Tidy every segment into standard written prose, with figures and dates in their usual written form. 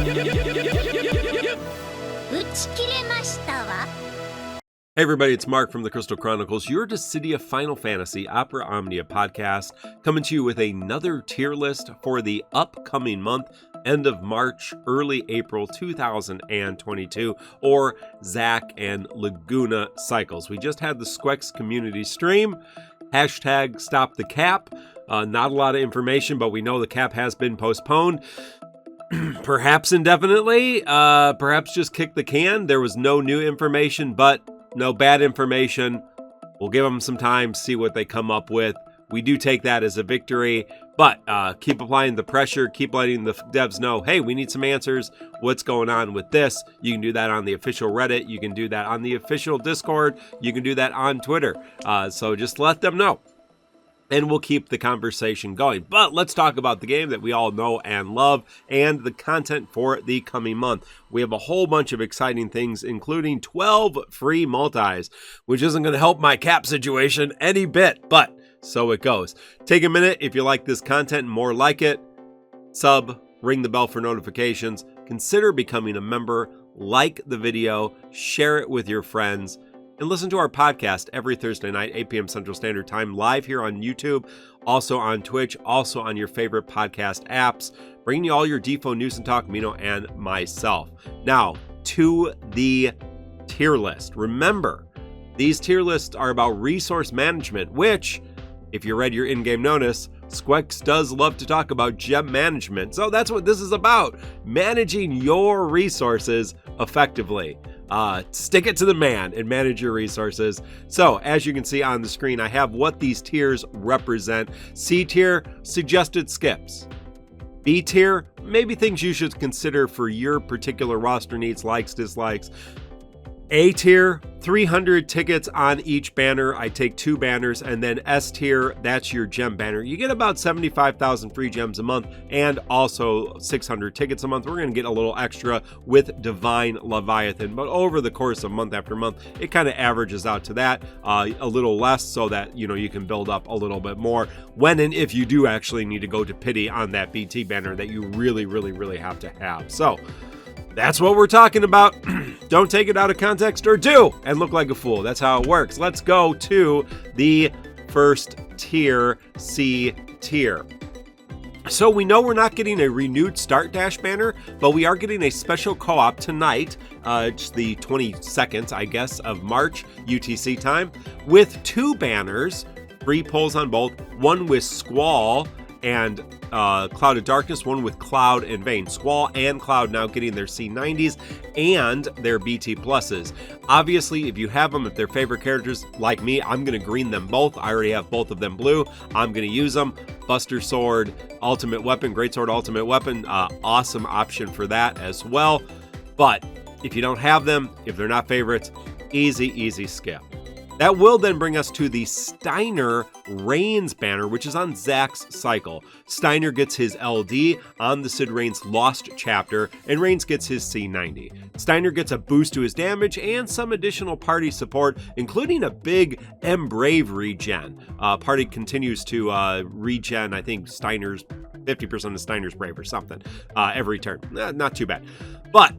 Hey everybody, it's Mark from the Crystal Chronicles, your Dissidia Final Fantasy Opera Omnia podcast, coming to you with another tier list for the upcoming month, end of March, early April 2022, or Zack and Laguna cycles. We just had the Squex community stream, hashtag stop the cap. Not a lot of information, but we know the cap has been postponed. Perhaps indefinitely, perhaps just kick the can. There was no new information, but no bad information. We'll give them some time, see what they come up with. We do take that as a victory, but keep applying the pressure, keep letting the devs know, hey, we need some answers. What's going on with this? You can do that on the official Reddit. You can do that on the official Discord. You can do that on Twitter. So just let them know. And we'll keep the conversation going. But let's talk about the game that we all know and love and the content for the coming month. We have a whole bunch of exciting things, including 12 free multis, which isn't going to help my cap situation any bit, but so it goes. Take a minute if you like this content and more like it. Sub, ring the bell for notifications, consider becoming a member, like the video, share it with your friends, and listen to our podcast every Thursday night, 8 p.m. Central Standard Time, live here on YouTube, also on Twitch, also on your favorite podcast apps, bringing you all your DFFOO news and talk, Mino and myself. Now, to the tier list. Remember, these tier lists are about resource management, which, if you read your in-game notice, Squex does love to talk about gem management. So that's what this is about, managing your resources effectively. Stick it to the man and manage your resources. So as you can see on the screen, I have what these tiers represent. C tier, suggested skips. B tier, maybe things you should consider for your particular roster needs, likes, dislikes. A tier, 300 tickets on each banner. I take 2 banners. And then S tier, that's your gem banner. You get about 75,000 free gems a month and also 600 tickets a month. We're going to get a little extra with Divine Leviathan, but over the course of month after month, it kind of averages out to that, a little less, so that, you know, you can build up a little bit more when and if you do actually need to go to pity on that BT banner that you really have to have. So that's what we're talking about. Don't take it out of context, or do, and look like a fool. That's how it works. Let's go to the first tier, C tier. So we know we're not getting a renewed Start Dash banner, but we are getting a special co-op tonight. It's the 22nd, I guess, of March, UTC time, with 2 banners, free pulls on both, one with Squall and Cloud of Darkness, one with Cloud and Vayne. Squall and Cloud now getting their C90s and their BT pluses. Obviously, if you have them, if they're favorite characters like me, I'm going to green them both. I already have both of them blue. I'm going to use them. Buster Sword, Ultimate Weapon, Greatsword, Ultimate Weapon, awesome option for that as well. But if you don't have them, if they're not favorites, easy skip. That will then bring us to the Steiner Reigns banner, which is on Zack's cycle. Steiner gets his LD on the Sid Reigns Lost chapter, and Reigns gets his C90. Steiner gets a boost to his damage and some additional party support, including a big M-Brave regen. Party continues to regen, I think, Steiner's 50% of Steiner's Brave or something every turn. Not too bad. But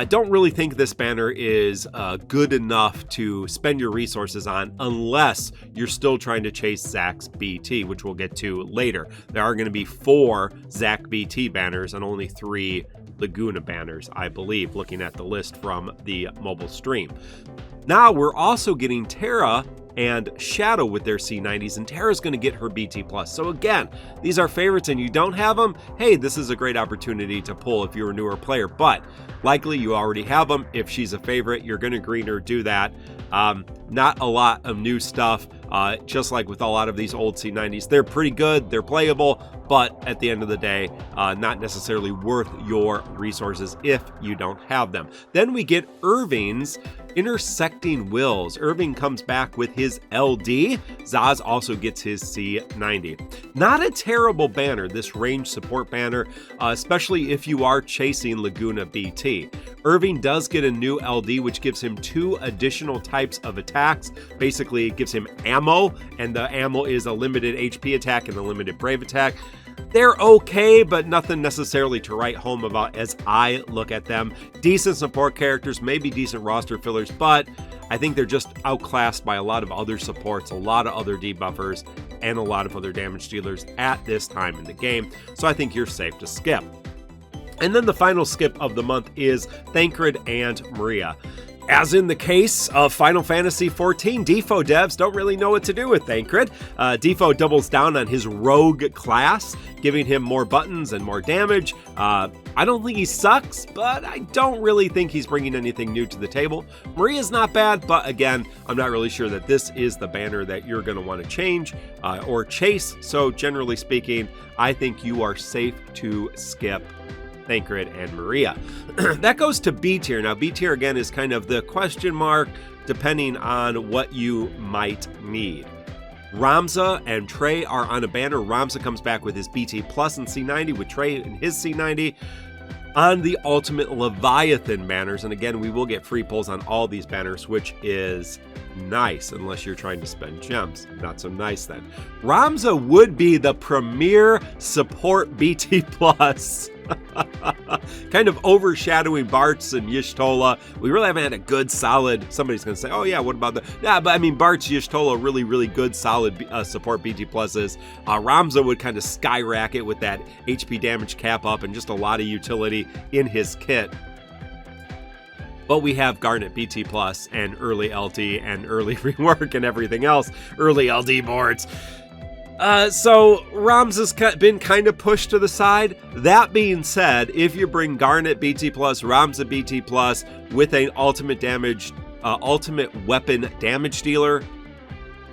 don't really think this banner is good enough to spend your resources on unless you're still trying to chase Zack's BT, which we'll get to later. There are going to be 4 Zack BT banners and only 3 Laguna banners, I believe, looking at the list from the mobile stream. Now we're also getting Terra and Shadow with their C90s, and Terra's going to get her BT+. So again, these are favorites and you don't have them, hey, this is a great opportunity to pull if you're a newer player, but likely you already have them. If she's a favorite, you're going to green her, do that. Not a lot of new stuff, just like with a lot of these old C90s. They're pretty good, they're playable, but at the end of the day, not necessarily worth your resources if you don't have them. Then we get Irving's Intersecting Wills. Irving comes back with his LD. Zaz also gets his C90. Not a terrible banner, this range support banner, especially if you are chasing Laguna BT. Irving does get a new LD, which gives him 2 additional types of attacks. Basically, it gives him ammo, and the ammo is a limited HP attack and a limited Brave attack. they're okay, but nothing necessarily to write home about as I look at them. Decent support characters, maybe decent roster fillers, but I think they're just outclassed by a lot of other supports, a lot of other debuffers, and a lot of other damage dealers at this time in the game. So I think you're safe to skip. And then the final skip of the month is Thancred and Maria. As in the case of Final Fantasy XIV, DFFOO devs don't really know what to do with Thancred. DFFOO doubles down on his rogue class, giving him more buttons and more damage. I don't think he sucks, but I don't really think he's bringing anything new to the table. Maria's not bad, but again, I'm not really sure that this is the banner that you're going to want to change or chase. So generally speaking, I think you are safe to skip Thancred and Maria. That goes to B tier. Now, B tier again is kind of the question mark depending on what you might need. Ramza and Trey are on a banner. Ramza comes back with his BT Plus and C90, with Trey and his C90 on the Ultimate Leviathan banners. And again, we will get free pulls on all these banners, which is nice, unless you're trying to spend gems. Not so nice then. Ramza would be the premier support BT Plus. Kind of overshadowing Bartz and Y'shtola. We really haven't had a good solid, somebody's going to say, oh yeah, what about the, yeah, but I mean, Bartz, Y'shtola, really good solid support BT pluses. Ramza would kind of skyrocket with that HP damage cap up and just a lot of utility in his kit. But we have Garnet BT Plus and early LD and early rework and everything else, early LD boards. So Ramza's been kind of pushed to the side. That being said, if you bring Garnet BT Plus, Ramza BT Plus with an ultimate weapon damage dealer,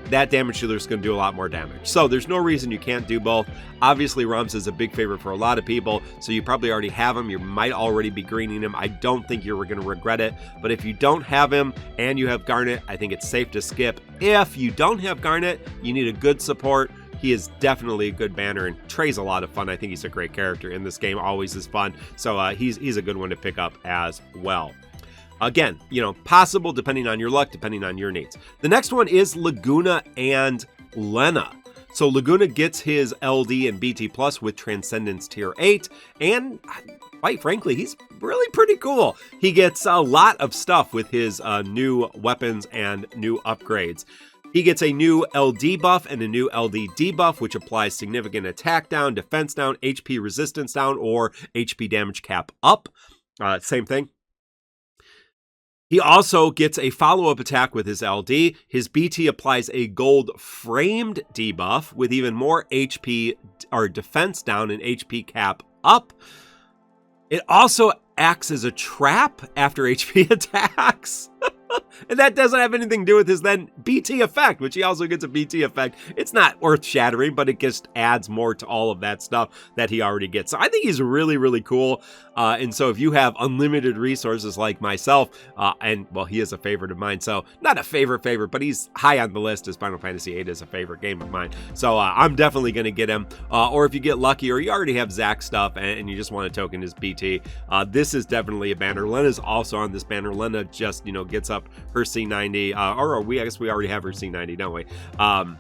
that damage dealer is going to do a lot more damage. So there's no reason you can't do both. Obviously, Ramza is a big favorite for a lot of people, so you probably already have him. You might already be greening him. I don't think you're going to regret it. But if you don't have him and you have Garnet, I think it's safe to skip. If you don't have Garnet, you need a good support. He is definitely a good banner, and Trey's a lot of fun. I think he's a great character in this game, always is fun. So he's a good one to pick up as well. Again, possible depending on your luck, depending on your needs. The next one is Laguna and Lena. So Laguna gets his LD and BT Plus with Transcendence Tier 8, and quite frankly, he's really pretty cool. He gets a lot of stuff with his new weapons and new upgrades. He gets a new LD buff and a new LD debuff, which applies significant attack down, defense down, HP resistance down, or HP damage cap up. Same thing. He also gets a follow-up attack with his LD. His BT applies a gold framed debuff with even more HP or defense down and HP cap up. It also acts as a trap after HP attacks. And that doesn't have anything to do with his then BT effect, which he also gets a BT effect. It's not earth-shattering, but it just adds more to all of that stuff that he already gets. So I think he's really cool. And so if you have unlimited resources like myself, and well, he is a favorite of mine. So not a favorite, but he's high on the list as Final Fantasy VIII is a favorite game of mine. So I'm definitely going to get him. Or if you get lucky, or you already have Zack stuff and you just want to token his BT, this is definitely a banner. Lena's also on this banner. Lena just, gets up her C90, I guess we already have her C90, don't we? I'm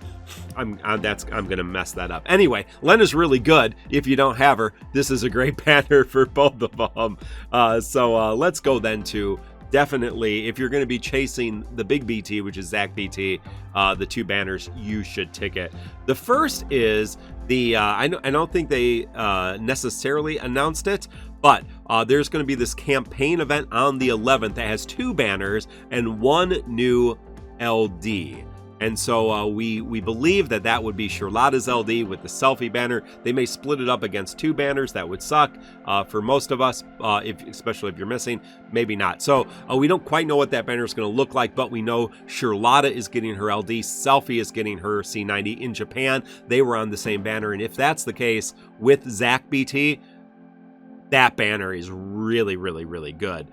gonna mess that up. Anyway, Lena's really good. If you don't have her, this is a great banner for both of them. So let's go then to definitely, if you're going to be chasing the big BT, which is Zack BT, the two banners you should ticket. The first is the I don't think they necessarily announced it, but there's going to be this campaign event on the 11th that has two banners and one new LD. And so we believe that would be Charlotta's LD with the selfie banner. They may split it up against two banners. That would suck for most of us, especially if you're missing. Maybe not. So we don't quite know what that banner is going to look like, but we know Charlotta is getting her LD. Selfie is getting her C90 in Japan. They were on the same banner. And if that's the case with Zack BT, that banner is really good.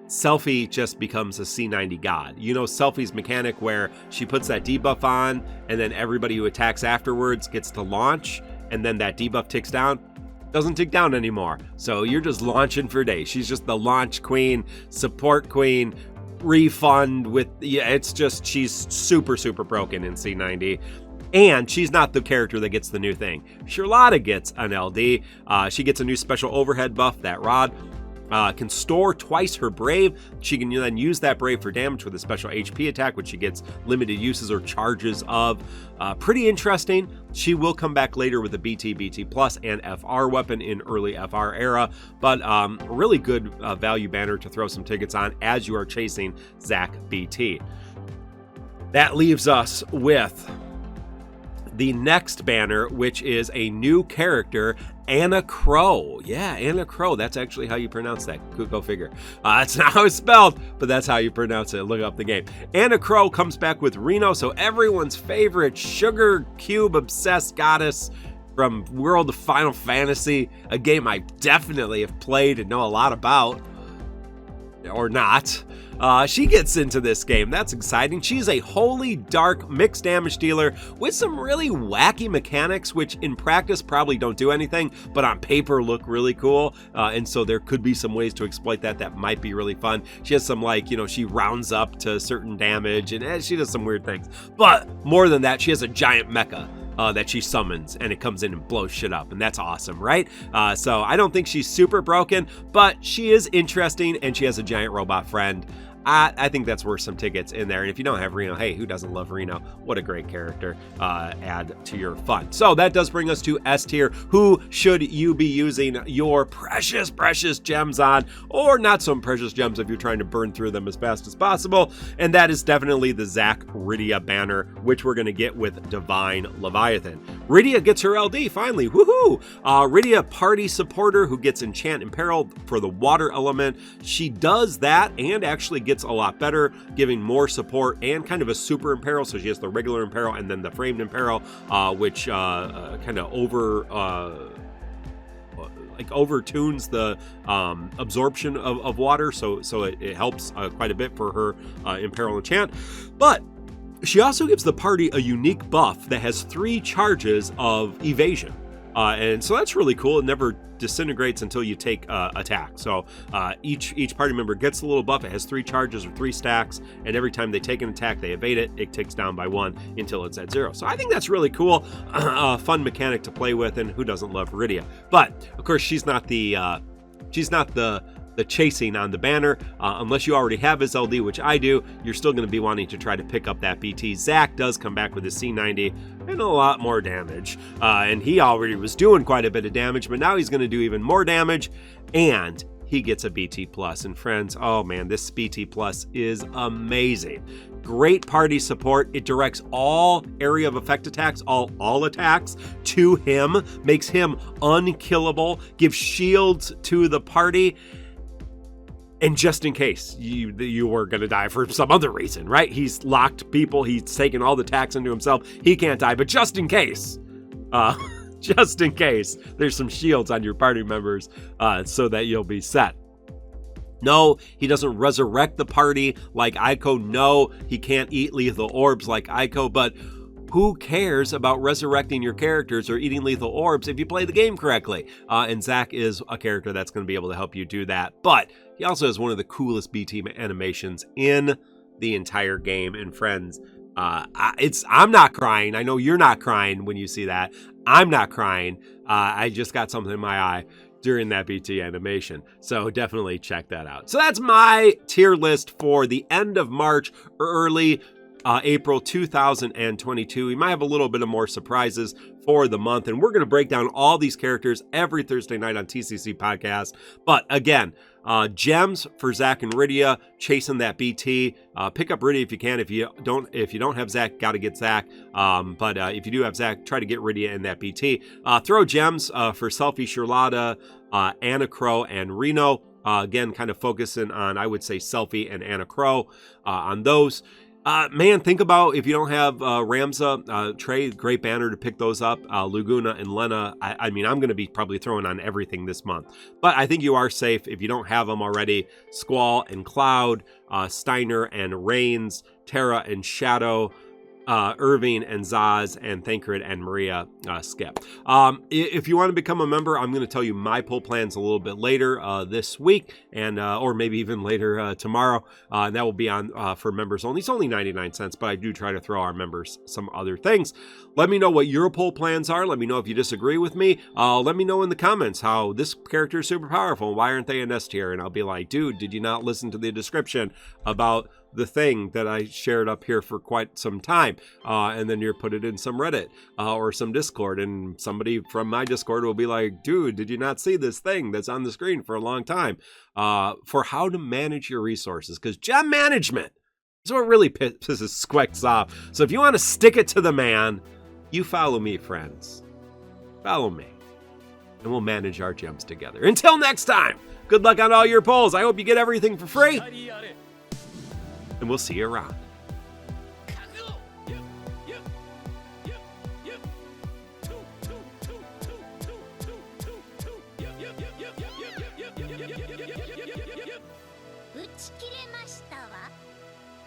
Selfie just becomes a C90 god. Selfie's mechanic where she puts that debuff on and then everybody who attacks afterwards gets to launch, and then that debuff ticks down. Doesn't tick down anymore. So you're just launching for days. She's just the launch queen, support queen, refund with, yeah, it's just, she's super, super broken in C90. And she's not the character that gets the new thing. Charlotta gets an LD. She gets a new special overhead buff, that rod. Can store twice her brave. She can then use that brave for damage with a special HP attack, which she gets limited uses or charges of. Pretty interesting. She will come back later with a BT Plus and FR weapon in early FR era, but really good value banner to throw some tickets on as you are chasing Zack BT. That leaves us with the next banner, which is a new character, Anna Crow. Yeah, Anna Crow. That's actually how you pronounce that. Go figure. That's not how it's spelled, but that's how you pronounce it. Look up the game. Anna Crow comes back with Reno, so everyone's favorite sugar cube obsessed goddess from World of Final Fantasy, a game I definitely have played and know a lot about. Or not. She gets into this game. That's exciting. She's a holy dark mixed damage dealer with some really wacky mechanics, which in practice probably don't do anything, but on paper look really cool. And so there could be some ways to exploit that might be really fun. She has some, like, she rounds up to certain damage and she does some weird things. But more than that, she has a giant mecha that she summons, and it comes in and blows shit up, and that's awesome, right? So I don't think she's super broken, but she is interesting, and she has a giant robot friend. I think that's worth some tickets in there. And if you don't have Reno, hey, who doesn't love Reno? What a great character. Add to your fun. So that does bring us to S tier. Who should you be using your precious, precious gems on? Or not some precious gems if you're trying to burn through them as fast as possible. And that is definitely the Zack Rydia banner, which we're going to get with Divine Leviathan. Rydia gets her LD, finally. Woohoo! Rydia party supporter who gets Enchant Imperil for the water element. She does that and actually gets a lot better, giving more support and kind of a super imperil. So she has the regular imperil and then the framed imperil, which kind of overtunes the absorption of water. So it helps quite a bit for her imperil enchant. But she also gives the party a unique buff that has 3 charges of evasion. And so that's really cool. It never disintegrates until you take attack. So each party member gets a little buff. It has 3 charges or 3 stacks, and every time they take an attack, they evade it. It ticks down by 1 until it's at 0. So I think that's really cool. Fun mechanic to play with, and who doesn't love Rydia? But of course, she's not the chasing on the banner. Unless you already have his LD, which I do, you're still going to be wanting to try to pick up that BT. Zack does come back with his C90 and a lot more damage. And he already was doing quite a bit of damage, but now he's going to do even more damage. And he gets a BT Plus. And friends, oh man, this BT Plus is amazing. Great party support. It directs all area of effect attacks, all attacks to him, makes him unkillable, gives shields to the party. And just in case you were going to die for some other reason, right? He's locked people. He's taken all the attacks into himself. He can't die, but just in case, there's some shields on your party members so that you'll be set. No, he doesn't resurrect the party like Aiko. No, he can't eat lethal orbs like Aiko, but who cares about resurrecting your characters or eating lethal orbs if you play the game correctly? And Zack is a character that's going to be able to help you do that. But he also has one of the coolest BT animations in the entire game. And friends, I'm not crying. I know you're not crying when you see that. I'm not crying. I just got something in my eye during that BT animation. So definitely check that out. So that's my tier list for the end of March, early April 2022. We might have a little bit of more surprises for the month, and we're going to break down all these characters every Thursday night on TCC Podcast. But again, gems for Zack and Rydia, chasing that BT. Pick up Rydia if you can. If you don't have Zack, got to get Zack. But if you do have Zack, try to get Rydia in that BT. Throw gems for Selfie, Charlotta, Anna Crow, and Reno. Again, kind of focusing on, I would say, Selfie and Anna Crow on those. Man, think about if you don't have Ramza, Trey, great banner to pick those up. Laguna and Lena, I mean, I'm going to be probably throwing on everything this month. But I think you are safe if you don't have them already. Squall and Cloud, Steiner and Reigns, Terra and Shadow, Irving and Zaz and Thancred and Maria skip. If you want to become a member, I'm going to tell you my poll plans a little bit later this week, and or maybe even later tomorrow. And that will be on for members only. It's only 99 cents, but I do try to throw our members some other things. Let me know what your poll plans are. Let me know if you disagree with me. Let me know in the comments how this character is super powerful and why aren't they in S tier? And I'll be like, dude, did you not listen to the description about the thing that I shared up here for quite some time? And then you put it in some Reddit or some Discord, and somebody from my Discord will be like, dude, did you not see this thing that's on the screen for a long time for how to manage your resources? Because gem management is what really pisses Squex off. So if you want to stick it to the man, you follow me, friends. Follow me, and we'll manage our gems together. Until next time, good luck on all your polls. I hope you get everything for free, and we'll see you around.